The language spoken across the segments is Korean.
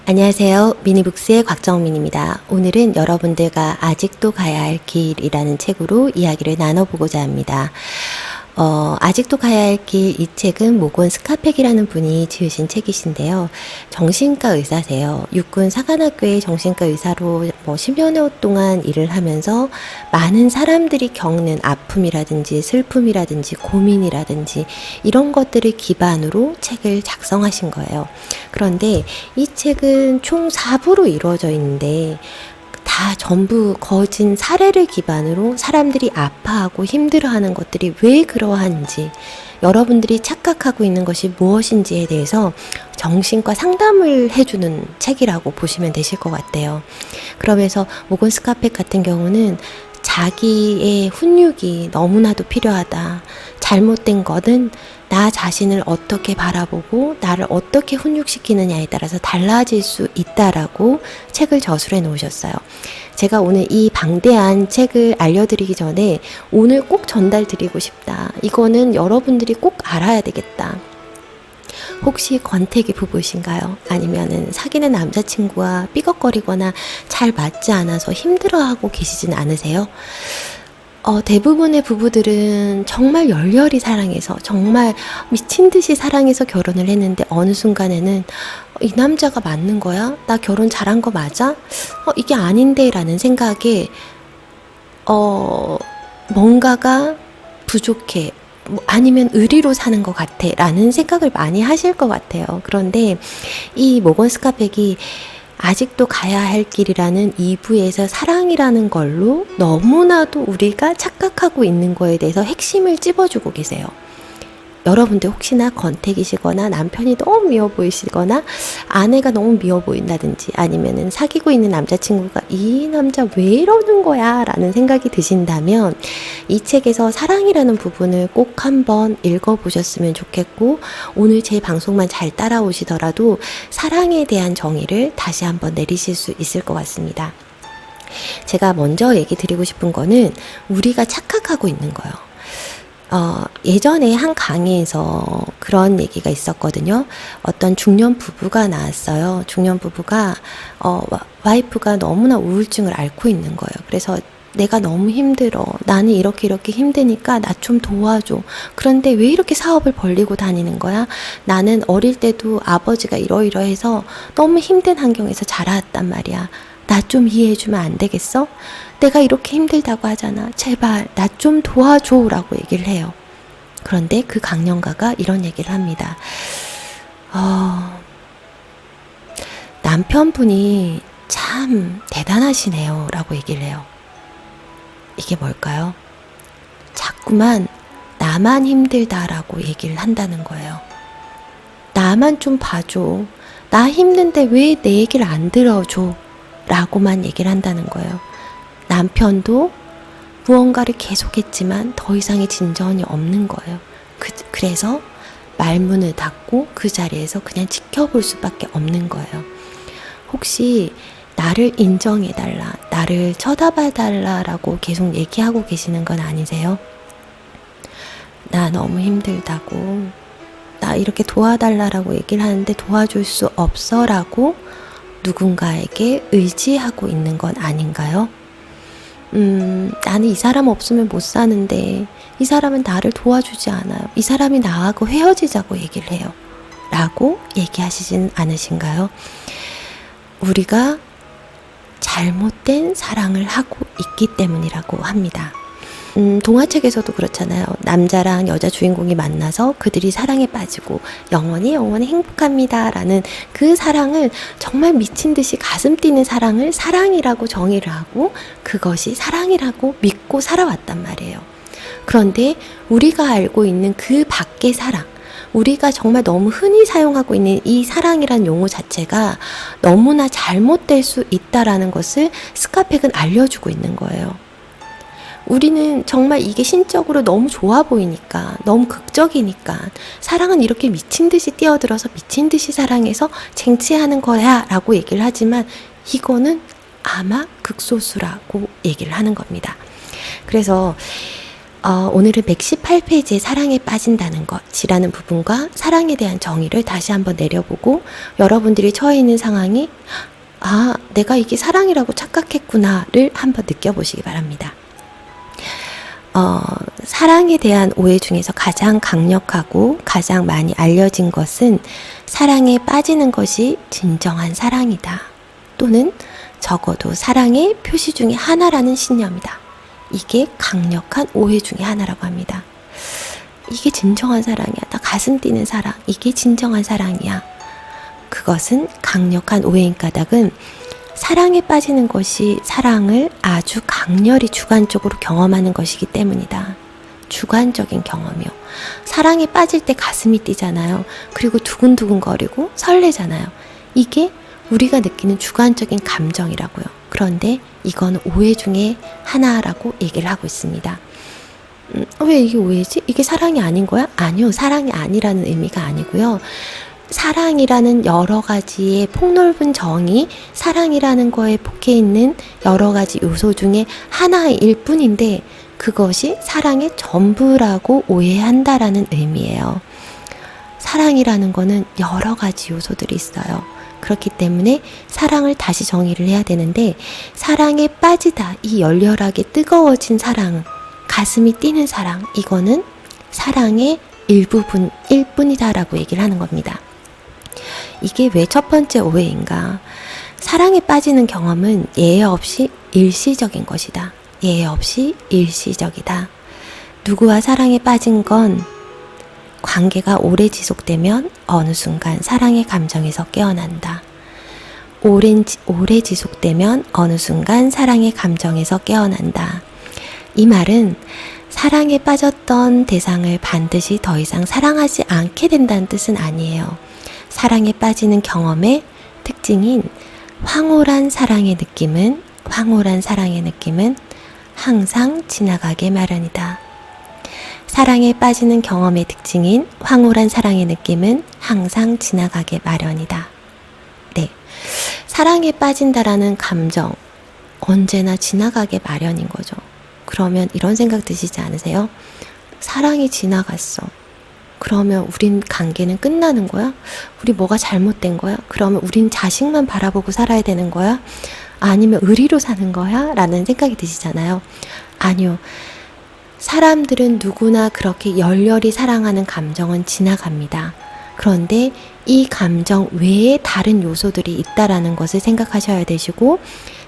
안녕하세요. 미니북스의 곽정민입니다. 오늘은 여러분들과 아직도 가야 할 길이라는 책으로 이야기를 나눠보고자 합니다. 아직도 가야 할 길, 이 책은 모곤 스카펙이라는 분이 지으신 책이신데요. 정신과 의사세요. 육군 사관학교의 정신과 의사로 10여년 동안 일을 하면서 많은 사람들이 겪는 아픔이라든지 슬픔이라든지 고민이라든지 이런 것들을 기반으로 책을 작성하신 거예요. 그런데 이 책은 총 4부로 이루어져 있는데 다 전부 거진 사례를 기반으로 사람들이 아파하고 힘들어하는 것들이 왜 그러한지, 여러분들이 착각하고 있는 것이 무엇인지에 대해서 정신과 상담을 해주는 책이라고 보시면 되실 것 같아요. 그러면서 모곤 스카펙 같은 경우는 자기의 훈육이 너무나도 필요하다. 잘못된 것은 나 자신을 어떻게 바라보고 나를 어떻게 훈육시키느냐에 따라서 달라질 수 있다라고 책을 저술해 놓으셨어요. 제가 오늘 이 방대한 책을 알려드리기 전에 오늘 꼭 전달드리고 싶다. 이거는 여러분들이 꼭 알아야 되겠다. 혹시 권태기 부부신가요? 아니면은 사귀는 남자친구와 삐걱거리거나 잘 맞지 않아서 힘들어하고 계시진 않으세요? 대부분의 부부들은 정말 열렬히 사랑해서 정말 미친 듯이 사랑해서 결혼을 했는데 어느 순간에는 이 남자가 맞는 거야? 나 결혼 잘한 거 맞아? 이게 아닌데 라는 생각에 뭔가가 부족해. 아니면 의리로 사는 것 같아 라는 생각을 많이 하실 것 같아요. 그런데 이 모건 스카펙이 아직도 가야 할 길이라는 2부에서 사랑이라는 걸로 너무나도 우리가 착각하고 있는 거에 대해서 핵심을 찝어주고 계세요. 여러분들 혹시나 권태기시거나 남편이 너무 미워 보이시거나 아내가 너무 미워 보인다든지 아니면은 사귀고 있는 남자친구가 이 남자 왜 이러는 거야 라는 생각이 드신다면 이 책에서 사랑이라는 부분을 꼭 한번 읽어보셨으면 좋겠고, 오늘 제 방송만 잘 따라오시더라도 사랑에 대한 정의를 다시 한번 내리실 수 있을 것 같습니다. 제가 먼저 얘기 드리고 싶은 거는 우리가 착각하고 있는 거예요. 예전에 한 강의에서 그런 얘기가 있었거든요. 어떤 중년 부부가 나왔어요. 중년 부부가 와이프가 너무나 우울증을 앓고 있는 거예요. 그래서 내가 너무 힘들어. 나는 이렇게 힘드니까 나 좀 도와줘. 그런데 왜 이렇게 사업을 벌리고 다니는 거야? 나는 어릴 때도 아버지가 이러이러해서 너무 힘든 환경에서 자라왔단 말이야. 나 좀 이해해주면 안 되겠어? 내가 이렇게 힘들다고 하잖아. 제발 나 좀 도와줘 라고 얘기를 해요. 그런데 그 강연가가 이런 얘기를 합니다. 남편분이 참 대단하시네요 라고 얘기를 해요. 이게 뭘까요? 자꾸만 나만 힘들다라고 얘기를 한다는 거예요. 나만 좀 봐줘. 나 힘든데 왜 내 얘기를 안 들어줘? 라고만 얘기를 한다는 거예요. 남편도 무언가를 계속했지만 더 이상의 진전이 없는 거예요. 그래서 말문을 닫고 그 자리에서 그냥 지켜볼 수밖에 없는 거예요. 혹시 나를 인정해달라, 나를 쳐다봐달라라고 계속 얘기하고 계시는 건 아니세요? 나 너무 힘들다고, 나 이렇게 도와달라라고 얘기를 하는데 도와줄 수 없어라고 누군가에게 의지하고 있는 건 아닌가요? 나는 이 사람 없으면 못 사는데 이 사람은 나를 도와주지 않아요. 이 사람이 나하고 헤어지자고 얘기를 해요. 라고 얘기하시진 않으신가요? 우리가 잘못된 사랑을 하고 있기 때문이라고 합니다. 동화책에서도 그렇잖아요. 남자랑 여자 주인공이 만나서 그들이 사랑에 빠지고 영원히 행복합니다 라는 그 사랑을 정말 미친 듯이 가슴 뛰는 사랑을 사랑이라고 정의를 하고 그것이 사랑이라고 믿고 살아왔단 말이에요. 그런데 우리가 알고 있는 그 밖의 사랑, 우리가 정말 너무 흔히 사용하고 있는 이 사랑이란 용어 자체가 너무나 잘못될 수 있다라는 것을 스카펙은 알려주고 있는 거예요. 우리는 정말 이게 신적으로 너무 좋아 보이니까, 너무 극적이니까 사랑은 이렇게 미친 듯이 뛰어들어서 미친 듯이 사랑해서 쟁취하는 거야 라고 얘기를 하지만 이거는 아마 극소수라고 얘기를 하는 겁니다. 그래서 오늘은 118페이지에 사랑에 빠진다는 것이라는 부분과 사랑에 대한 정의를 다시 한번 내려보고 여러분들이 처해 있는 상황이 내가 이게 사랑이라고 착각했구나를 한번 느껴보시기 바랍니다. 사랑에 대한 오해 중에서 가장 강력하고 가장 많이 알려진 것은 사랑에 빠지는 것이 진정한 사랑이다. 또는 적어도 사랑의 표시 중에 하나라는 신념이다. 이게 강력한 오해 중에 하나라고 합니다. 이게 진정한 사랑이야. 나 가슴 뛰는 사랑. 이게 진정한 사랑이야. 그것은 강력한 오해인 까닭은 사랑에 빠지는 것이 사랑을 아주 강렬히 주관적으로 경험하는 것이기 때문이다. 주관적인 경험이요. 사랑에 빠질 때 가슴이 뛰잖아요. 그리고 두근두근거리고 설레잖아요. 이게 우리가 느끼는 주관적인 감정이라고요. 그런데 이건 오해 중에 하나라고 얘기를 하고 있습니다. 왜 이게 오해지? 이게 사랑이 아닌 거야? 아니요. 사랑이 아니라는 의미가 아니고요. 사랑이라는 여러 가지의 폭넓은 정의, 사랑이라는 거에 복해 있는 여러 가지 요소 중에 하나일 뿐인데 그것이 사랑의 전부라고 오해한다라는 의미예요. 사랑이라는 거는 여러 가지 요소들이 있어요. 그렇기 때문에 사랑을 다시 정의를 해야 되는데 사랑에 빠지다, 이 열렬하게 뜨거워진 사랑, 가슴이 뛰는 사랑, 이거는 사랑의 일부분일 뿐이다라고 얘기를 하는 겁니다. 이게 왜 첫 번째 오해인가? 사랑에 빠지는 경험은 예외 없이 일시적인 것이다. 예외 없이 일시적이다. 누구와 사랑에 빠진 건 관계가 오래 지속되면 어느 순간 사랑의 감정에서 깨어난다. 오래 지속되면 어느 순간 사랑의 감정에서 깨어난다. 이 말은 사랑에 빠졌던 대상을 반드시 더 이상 사랑하지 않게 된다는 뜻은 아니에요. 사랑에 빠지는 경험의 특징인 황홀한 사랑의 느낌은 항상 지나가게 마련이다. 사랑에 빠지는 경험의 특징인 황홀한 사랑의 느낌은 항상 지나가게 마련이다. 네, 사랑에 빠진다라는 감정 언제나 지나가게 마련인 거죠. 그러면 이런 생각 드시지 않으세요? 사랑이 지나갔어. 그러면 우린 관계는 끝나는 거야? 우리 뭐가 잘못된 거야? 그러면 우린 자식만 바라보고 살아야 되는 거야? 아니면 의리로 사는 거야? 라는 생각이 드시잖아요. 아니요. 사람들은 누구나 그렇게 열렬히 사랑하는 감정은 지나갑니다. 그런데 이 감정 외에 다른 요소들이 있다라는 것을 생각하셔야 되시고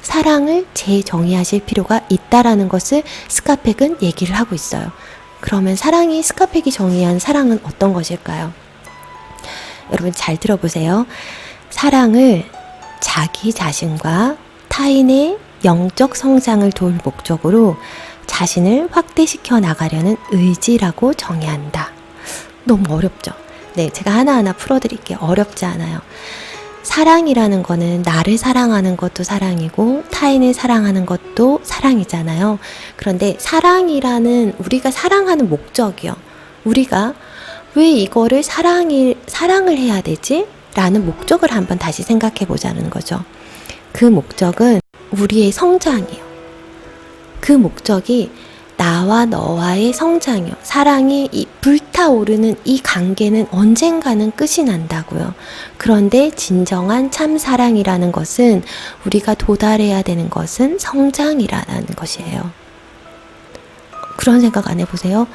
사랑을 재정의하실 필요가 있다라는 것을 스카펙은 얘기를 하고 있어요. 그러면 스카펙이 정의한 사랑은 어떤 것일까요? 여러분 잘 들어보세요. 사랑을 자기 자신과 타인의 영적 성장을 도울 목적으로 자신을 확대시켜 나가려는 의지라고 정의한다. 너무 어렵죠? 네, 제가 하나하나 풀어드릴게요. 어렵지 않아요. 사랑이라는 거는 나를 사랑하는 것도 사랑이고 타인을 사랑하는 것도 사랑이잖아요. 그런데 사랑이라는 우리가 사랑하는 목적이요. 우리가 왜 이거를 사랑을 해야 되지? 라는 목적을 한번 다시 생각해 보자는 거죠. 그 목적은 우리의 성장이요. 그 목적이 나와 너와의 성장이요. 사랑이 이 불타오르는 이 관계는 언젠가는 끝이 난다고요. 그런데 진정한 참 사랑이라는 것은 우리가 도달해야 되는 것은 성장이라는 것이에요. 그런 생각 안 해보세요?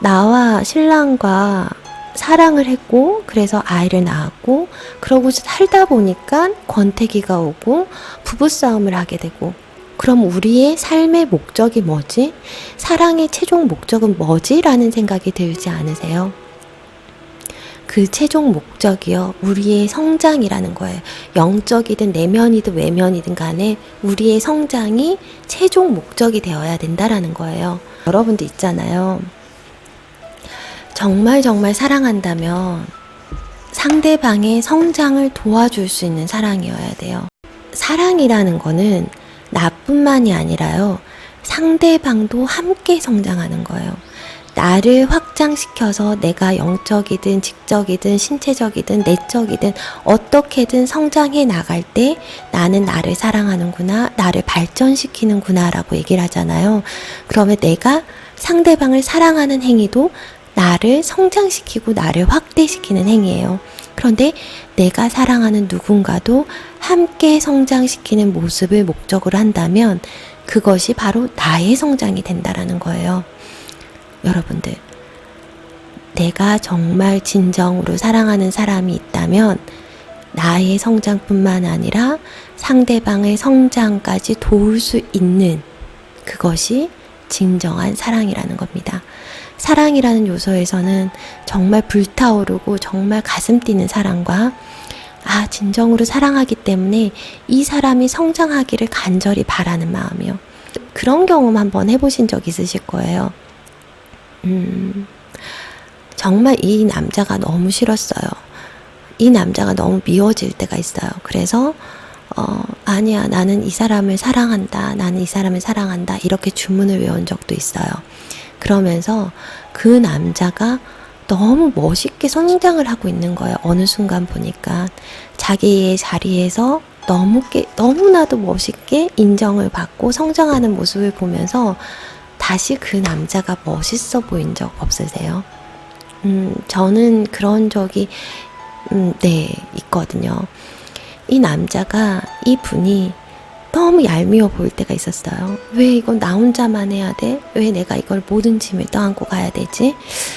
나와 신랑과 사랑을 했고 그래서 아이를 낳았고 그러고 살다 보니까 권태기가 오고 부부싸움을 하게 되고 그럼 우리의 삶의 목적이 뭐지? 사랑의 최종 목적은 뭐지? 라는 생각이 들지 않으세요? 그 최종 목적이요. 우리의 성장이라는 거예요. 영적이든 내면이든 외면이든 간에 우리의 성장이 최종 목적이 되어야 된다라는 거예요. 여러분도 있잖아요. 정말 사랑한다면 상대방의 성장을 도와줄 수 있는 사랑이어야 돼요. 사랑이라는 거는 나뿐만이 아니라요. 상대방도 함께 성장하는 거예요. 나를 확장시켜서 내가 영적이든 직적이든 신체적이든 내적이든 어떻게든 성장해 나갈 때 나는 나를 사랑하는구나, 나를 발전시키는구나 라고 얘기를 하잖아요. 그러면 내가 상대방을 사랑하는 행위도 나를 성장시키고 나를 확대시키는 행위예요. 그런데 내가 사랑하는 누군가도 함께 성장시키는 모습을 목적으로 한다면 그것이 바로 나의 성장이 된다라는 거예요. 여러분들, 내가 정말 진정으로 사랑하는 사람이 있다면 나의 성장뿐만 아니라 상대방의 성장까지 도울 수 있는 그것이 진정한 사랑이라는 겁니다. 사랑이라는 요소에서는 정말 불타오르고 정말 가슴 뛰는 사랑과 진정으로 사랑하기 때문에 이 사람이 성장하기를 간절히 바라는 마음이요. 그런 경험 한번 해보신 적 있으실 거예요. 정말 이 남자가 너무 싫었어요. 이 남자가 너무 미워질 때가 있어요. 그래서 아니야, 나는 이 사람을 사랑한다, 나는 이 사람을 사랑한다 이렇게 주문을 외운 적도 있어요. 그러면서 그 남자가 너무 멋있게 성장을 하고 있는 거예요. 어느 순간 보니까 자기의 자리에서 너무나도 멋있게 인정을 받고 성장하는 모습을 보면서 다시 그 남자가 멋있어 보인 적 없으세요? 저는 그런 적이 있거든요. 이 남자가, 이 분이 너무 얄미워 보일 때가 있었어요. 왜 이건 나 혼자만 해야 돼? 왜 내가 이걸 모든 짐을 떠안고 가야 되지?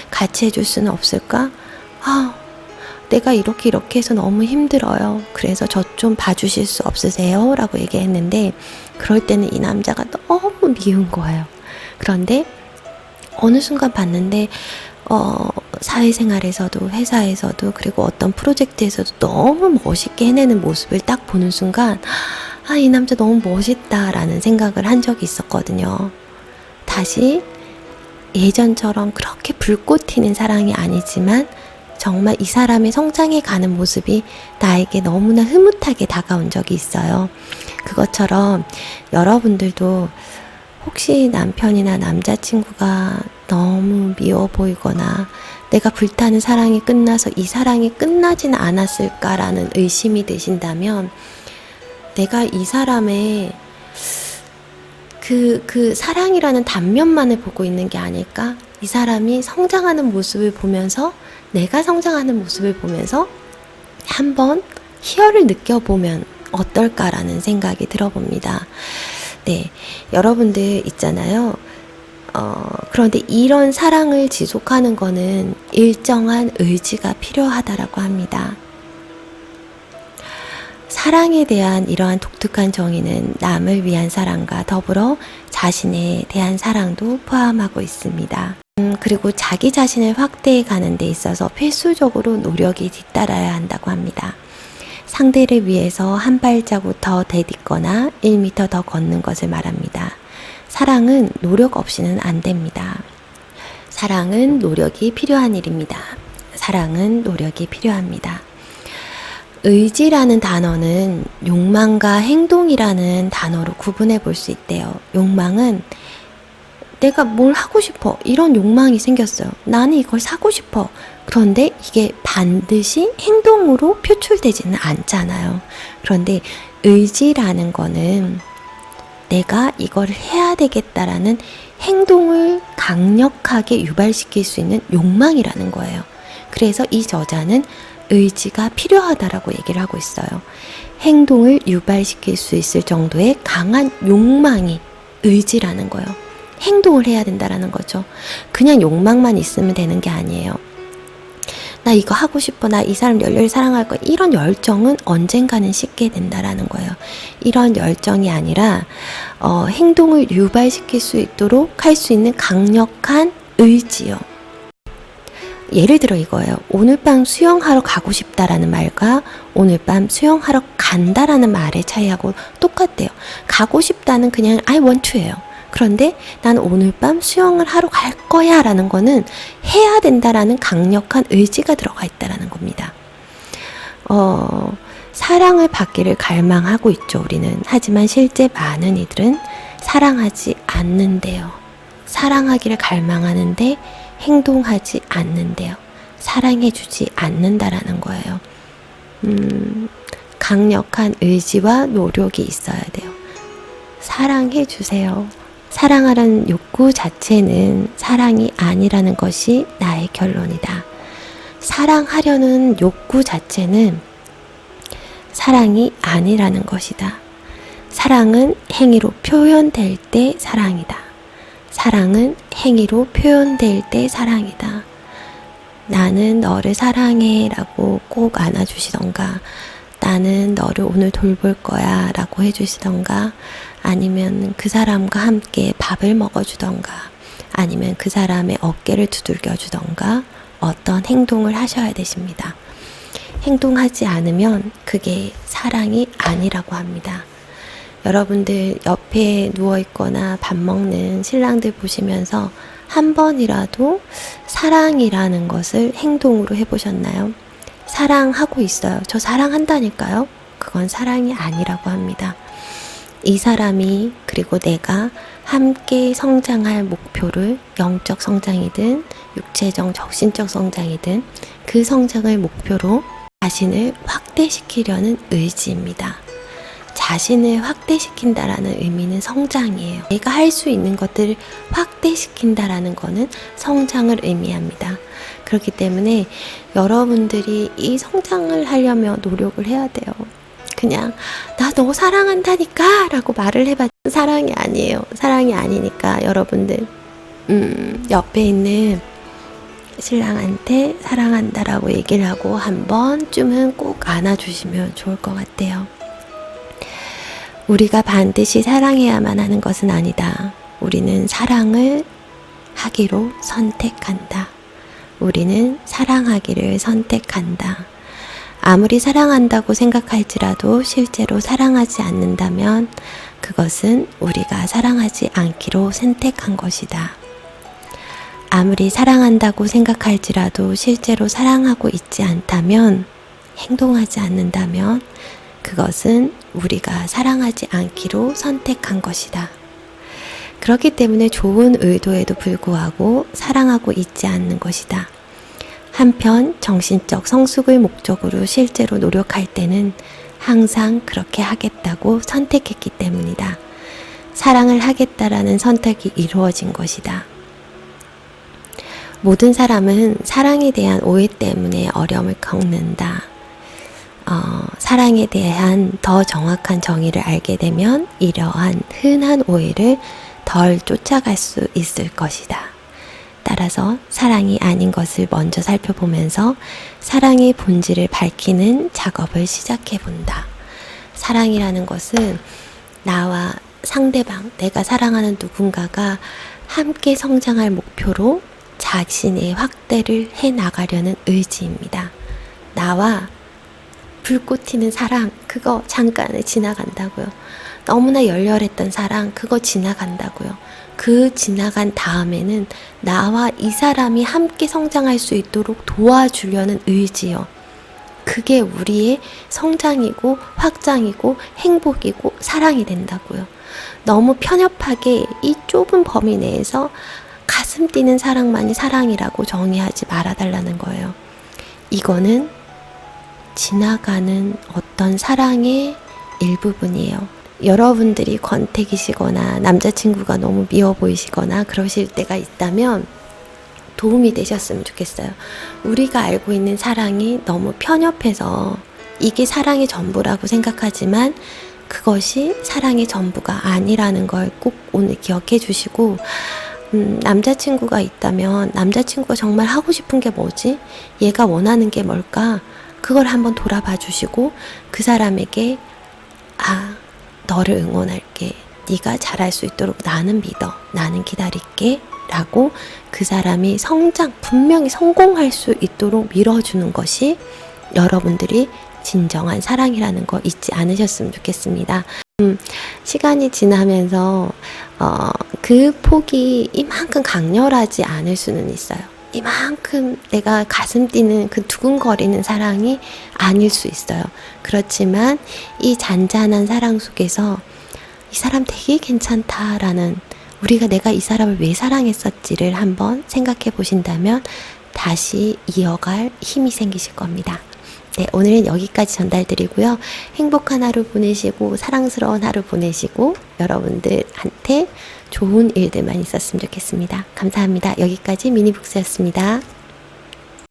같이 해줄 수는 없을까? 내가 이렇게 해서 너무 힘들어요. 그래서 저 좀 봐주실 수 없으세요? 라고 얘기했는데 그럴 때는 이 남자가 너무 미운 거예요. 그런데 어느 순간 봤는데 사회생활에서도 회사에서도 그리고 어떤 프로젝트에서도 너무 멋있게 해내는 모습을 딱 보는 순간 이 남자 너무 멋있다라는 생각을 한 적이 있었거든요. 다시 예전처럼 그렇게 불꽃 튀는 사랑이 아니지만 정말 이 사람의 성장해 가는 모습이 나에게 너무나 흐뭇하게 다가온 적이 있어요. 그것처럼 여러분들도 혹시 남편이나 남자친구가 너무 미워 보이거나 내가 불타는 사랑이 끝나서 이 사랑이 끝나지는 않았을까라는 의심이 드신다면 내가 이 사람의 그 사랑이라는 단면만을 보고 있는 게 아닐까? 이 사람이 성장하는 모습을 보면서 내가 성장하는 모습을 보면서 한번 희열을 느껴보면 어떨까라는 생각이 들어봅니다. 네, 여러분들 있잖아요. 그런데 이런 사랑을 지속하는 거는 일정한 의지가 필요하다라고 합니다. 사랑에 대한 이러한 독특한 정의는 남을 위한 사랑과 더불어 자신에 대한 사랑도 포함하고 있습니다. 그리고 자기 자신을 확대해 가는 데 있어서 필수적으로 노력이 뒤따라야 한다고 합니다. 상대를 위해서 한 발자국 더 디디거나 1m 더 걷는 것을 말합니다. 사랑은 노력 없이는 안 됩니다. 사랑은 노력이 필요한 일입니다. 사랑은 노력이 필요합니다. 의지라는 단어는 욕망과 행동이라는 단어로 구분해 볼 수 있대요. 욕망은 내가 뭘 하고 싶어, 이런 욕망이 생겼어요. 나는 이걸 사고 싶어. 그런데 이게 반드시 행동으로 표출되지는 않잖아요. 그런데 의지라는 거는 내가 이걸 해야 되겠다라는 행동을 강력하게 유발시킬 수 있는 욕망이라는 거예요. 그래서 이 저자는 의지가 필요하다라고 얘기를 하고 있어요. 행동을 유발시킬 수 있을 정도의 강한 욕망이 의지라는 거예요. 행동을 해야 된다라는 거죠. 그냥 욕망만 있으면 되는 게 아니에요. 나 이거 하고 싶어, 나 이 사람 열렬히 사랑할 거야, 이런 열정은 언젠가는 식게 된다라는 거예요. 이런 열정이 아니라 행동을 유발시킬 수 있도록 할 수 있는 강력한 의지요. 예를 들어 이거예요. 오늘 밤 수영하러 가고 싶다라는 말과 오늘 밤 수영하러 간다라는 말의 차이하고 똑같대요. 가고 싶다는 그냥 I want to예요. 그런데 난 오늘 밤 수영을 하러 갈 거야 라는 거는 해야 된다라는 강력한 의지가 들어가 있다라는 겁니다. 사랑을 받기를 갈망하고 있죠, 우리는. 하지만 실제 많은 이들은 사랑하지 않는데요. 사랑하기를 갈망하는데 행동하지 않는데요. 사랑해주지 않는다라는 거예요. 강력한 의지와 노력이 있어야 돼요. 사랑해주세요. 사랑하라는 욕구 자체는 사랑이 아니라는 것이 나의 결론이다. 사랑하려는 욕구 자체는 사랑이 아니라는 것이다. 사랑은 행위로 표현될 때 사랑이다. 사랑은 행위로 표현될 때 사랑이다. 나는 너를 사랑해 라고 꼭 안아주시던가, 나는 너를 오늘 돌볼 거야 라고 해주시던가, 아니면 그 사람과 함께 밥을 먹어주던가, 아니면 그 사람의 어깨를 두들겨 주던가, 어떤 행동을 하셔야 되십니다. 행동하지 않으면 그게 사랑이 아니라고 합니다. 여러분들 옆에 누워있거나 밥 먹는 신랑들 보시면서 한 번이라도 사랑이라는 것을 행동으로 해보셨나요? 사랑하고 있어요. 저 사랑한다니까요? 그건 사랑이 아니라고 합니다. 이 사람이, 그리고 내가 함께 성장할 목표를, 영적 성장이든 육체적, 정신적 성장이든 그 성장을 목표로 자신을 확대시키려는 의지입니다. 자신을 확대시킨다라는 의미는 성장이에요. 내가 할 수 있는 것들을 확대시킨다라는 것은 성장을 의미합니다. 그렇기 때문에 여러분들이 이 성장을 하려면 노력을 해야 돼요. 그냥 나 너 사랑한다니까 라고 말을 해봤자 사랑이 아니에요. 사랑이 아니니까 여러분들 옆에 있는 신랑한테 사랑한다라고 얘기를 하고 한 번쯤은 꼭 안아주시면 좋을 것 같아요. 우리가 반드시 사랑해야만 하는 것은 아니다. 우리는 사랑을 하기로 선택한다. 우리는 사랑하기를 선택한다. 아무리 사랑한다고 생각할지라도 실제로 사랑하지 않는다면 그것은 우리가 사랑하지 않기로 선택한 것이다. 아무리 사랑한다고 생각할지라도 실제로 사랑하고 있지 않다면, 행동하지 않는다면 그것은 우리가 사랑하지 않기로 선택한 것이다. 그렇기 때문에 좋은 의도에도 불구하고 사랑하고 있지 않는 것이다. 한편 정신적 성숙을 목적으로 실제로 노력할 때는 항상 그렇게 하겠다고 선택했기 때문이다. 사랑을 하겠다라는 선택이 이루어진 것이다. 모든 사람은 사랑에 대한 오해 때문에 어려움을 겪는다. 사랑에 대한 더 정확한 정의를 알게 되면 이러한 흔한 오해를 덜 쫓아갈 수 있을 것이다. 따라서 사랑이 아닌 것을 먼저 살펴보면서 사랑의 본질을 밝히는 작업을 시작해 본다. 사랑이라는 것은 나와 상대방, 내가 사랑하는 누군가가 함께 성장할 목표로 자신의 확대를 해 나가려는 의지입니다. 나와 불꽃 튀는 사랑, 그거 잠깐에 지나간다고요. 너무나 열렬했던 사랑, 그거 지나간다고요. 그 지나간 다음에는 나와 이 사람이 함께 성장할 수 있도록 도와주려는 의지요. 그게 우리의 성장이고 확장이고 행복이고 사랑이 된다고요. 너무 편협하게 이 좁은 범위 내에서 가슴 뛰는 사랑만이 사랑이라고 정의하지 말아달라는 거예요. 이거는 지나가는 어떤 사랑의 일부분이에요. 여러분들이 권태기시거나 남자친구가 너무 미워 보이시거나 그러실 때가 있다면 도움이 되셨으면 좋겠어요. 우리가 알고 있는 사랑이 너무 편협해서 이게 사랑의 전부라고 생각하지만 그것이 사랑의 전부가 아니라는 걸 꼭 오늘 기억해 주시고, 남자친구가 있다면 남자친구가 정말 하고 싶은 게 뭐지? 얘가 원하는 게 뭘까? 그걸 한번 돌아봐 주시고 그 사람에게 너를 응원할게. 네가 잘할 수 있도록 나는 믿어. 나는 기다릴게. 라고 그 사람이 분명히 성공할 수 있도록 밀어주는 것이 여러분들이 진정한 사랑이라는 거 잊지 않으셨으면 좋겠습니다. 시간이 지나면서 그 폭이 이만큼 강렬하지 않을 수는 있어요. 이만큼 내가 가슴 뛰는 그 두근거리는 사랑이 아닐 수 있어요. 그렇지만 이 잔잔한 사랑 속에서 이 사람 되게 괜찮다라는 우리가 내가 이 사람을 왜 사랑했었지를 한번 생각해 보신다면 다시 이어갈 힘이 생기실 겁니다. 네, 오늘은 여기까지 전달드리고요. 행복한 하루 보내시고 사랑스러운 하루 보내시고 여러분들한테 좋은 일들만 있었으면 좋겠습니다. 감사합니다. 여기까지 미니북스였습니다.